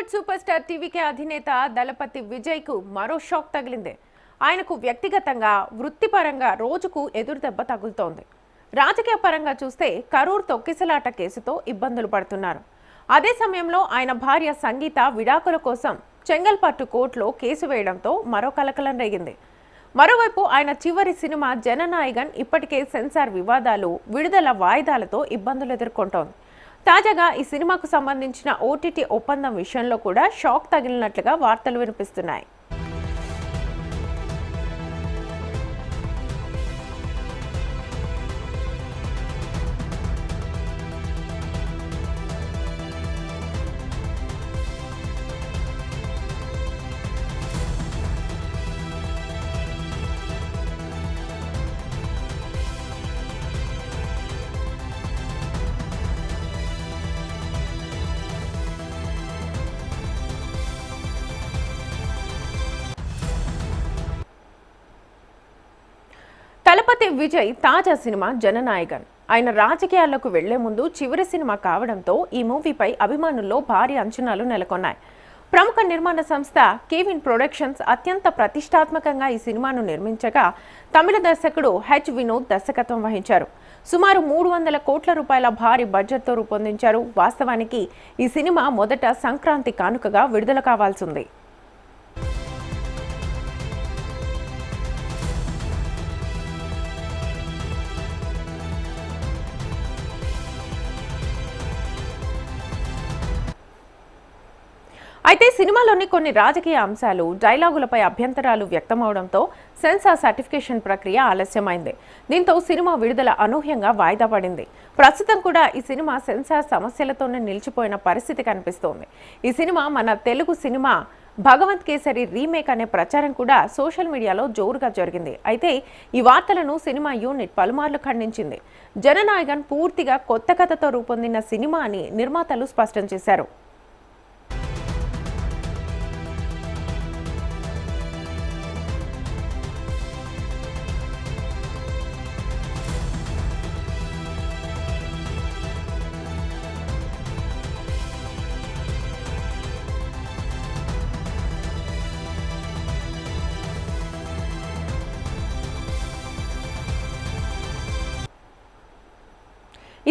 Tollywood super star TVK అధినేత దళపతి విజయ్ కు మరో షాక్ తగిలింది. ఆయనకు వ్యక్తిగతంగా వృత్తిపరంగా రోజుకు ఎదురుదెబ్బ తగులుతోంది. రాజకీయ పరంగా చూస్తే కరూర్ తొక్కిసలాట కేసుతో ఇబ్బందులు పడుతున్నారు. అదే సమయంలో ఆయన భార్య సంగీత విడాకుల కోసం చెంగల్పట్టు కోర్టులో కేసు వేయడంతో మరో కలకలం రేగింది. మరోవైపు ఆయన చివరి సినిమా జననాయగన్ ఇప్పటికే సెన్సార్ వివాదాలు, విడుదల వాయిదాలతో ఇబ్బందులు ఎదుర్కొంటోంది. తాజాగా ఈ సినిమాకు సంబంధించిన ఓటీటీ ఒప్పందం విషయంలో కూడా షాక్ తగిలినట్లుగా వార్తలు వినిపిస్తున్నాయి. దళపతి విజయ్ తాజా సినిమా జననాయగన్. ఆయన రాజకీయాల్లోకి వెళ్లే ముందు చివరి సినిమా కావడంతో ఈ మూవీపై అభిమానుల్లో భారీ అంచనాలు నెలకొన్నాయి. ప్రముఖ నిర్మాణ సంస్థ కేవిన్ ప్రొడక్షన్స్ అత్యంత ప్రతిష్టాత్మకంగా ఈ సినిమాను నిర్మించగా తమిళ దర్శకుడు హెచ్ వినోద్ దర్శకత్వం వహించారు. సుమారు 300 కోట్ల రూపాయల భారీ బడ్జెట్తో రూపొందించారు. వాస్తవానికి ఈ సినిమా మొదట సంక్రాంతి కానుకగా విడుదల కావాల్సింది. అయితే సినిమాలోని కొన్ని రాజకీయ అంశాలు, డైలాగులపై అభ్యంతరాలు వ్యక్తమవడంతో సెన్సార్ సర్టిఫికేషన్ ప్రక్రియ ఆలస్యమైంది. దీంతో సినిమా విడుదల అనూహ్యంగా వాయిదా పడింది. ప్రస్తుతం కూడా ఈ సినిమా సెన్సార్ సమస్యలతోనే నిలిచిపోయిన పరిస్థితి కనిపిస్తోంది. ఈ సినిమా మన తెలుగు సినిమా భగవంత్ కేసరి రీమేక్ అనే ప్రచారం కూడా సోషల్ మీడియాలో జోరుగా జరిగింది. అయితే ఈ వార్తలను సినిమా యూనిట్ పలుమార్లు ఖండించింది. జననాయగన్ పూర్తిగా కొత్త కథతో రూపొందిన సినిమా అని నిర్మాతలు స్పష్టం చేశారు.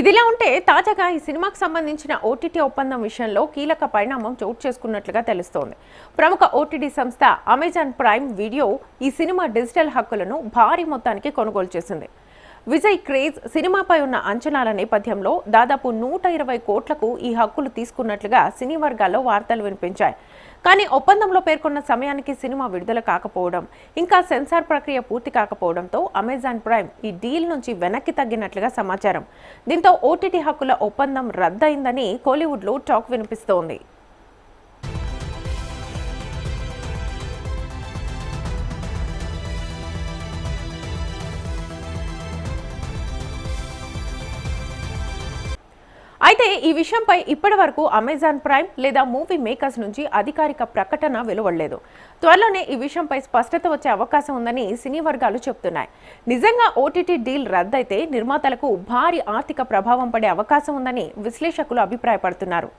ఇదిలా ఉంటే తాజాగా ఈ సినిమాకు సంబంధించిన ఓటీటీ ఒప్పందం విషయంలో కీలక పరిణామం చోటు చేసుకున్నట్లుగా తెలుస్తోంది. ప్రముఖ ఓటీటీ సంస్థ అమెజాన్ ప్రైమ్ వీడియో ఈ సినిమా డిజిటల్ హక్కులను భారీ మొత్తానికి కొనుగోలు చేసింది. విజయ్ క్రేజ్ సినిమాపై ఉన్న అంచనాల నేపథ్యంలో దాదాపు 120 కోట్లకు ఈ హక్కులు తీసుకున్నట్లుగా సినీ వర్గాల్లో వార్తలు వినిపించాయి. కానీ ఒప్పందంలో పేర్కొన్న సమయానికి సినిమా విడుదల కాకపోవడం, ఇంకా సెన్సార్ ప్రక్రియ పూర్తి కాకపోవడంతో అమెజాన్ ప్రైమ్ ఈ డీల్ నుంచి వెనక్కి తగ్గినట్లుగా సమాచారం. దీంతో ఓటీటీ హక్కుల ఒప్పందం రద్దయిందని కోలీవుడ్లో టాక్ వినిపిస్తోంది. అయితే ఈ విషయంపై ఇప్పటి వరకు అమెజాన్ ప్రైమ్ లేదా మూవీ మేకర్స్ నుంచి అధికారిక ప్రకటన వెలువడలేదు. త్వరలోనే ఈ విషయంపై స్పష్టత వచ్చే అవకాశం ఉందని సినీ వర్గాలు చెబుతున్నాయి. నిజంగా ఓటీటీ డీల్ రద్దయితే నిర్మాతలకు భారీ ఆర్థిక ప్రభావం పడే అవకాశం ఉందని విశ్లేషకులు అభిప్రాయపడుతున్నారు.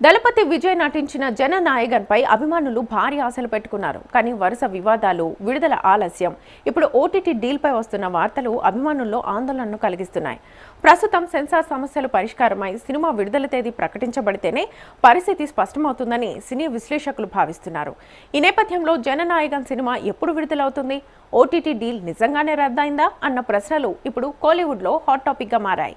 దళపతి విజయ్ నటించిన జననాయగన్ పై అభిమానులు భారీ ఆశలు పెట్టుకున్నారు. కానీ వరుస వివాదాలు, విడుదల ఆలస్యం, ఇప్పుడు ఓటీటీ డీల్ పై వస్తున్న వార్తలు అభిమానుల్లో ఆందోళనను కలిగిస్తున్నాయి. ప్రస్తుతం సెన్సార్ సమస్యలు పరిష్కారమై సినిమా విడుదల తేదీ ప్రకటించబడితేనే పరిస్థితి స్పష్టమవుతుందని సినీ విశ్లేషకులు భావిస్తున్నారు. ఈ నేపథ్యంలో జననాయగన్ సినిమా ఎప్పుడు విడుదలవుతుంది? ఓటీటీ డీల్ నిజంగానే రద్దయిందా అన్న ప్రశ్నలు ఇప్పుడు కోలీవుడ్లో హాట్ టాపిక్ గా మారాయి.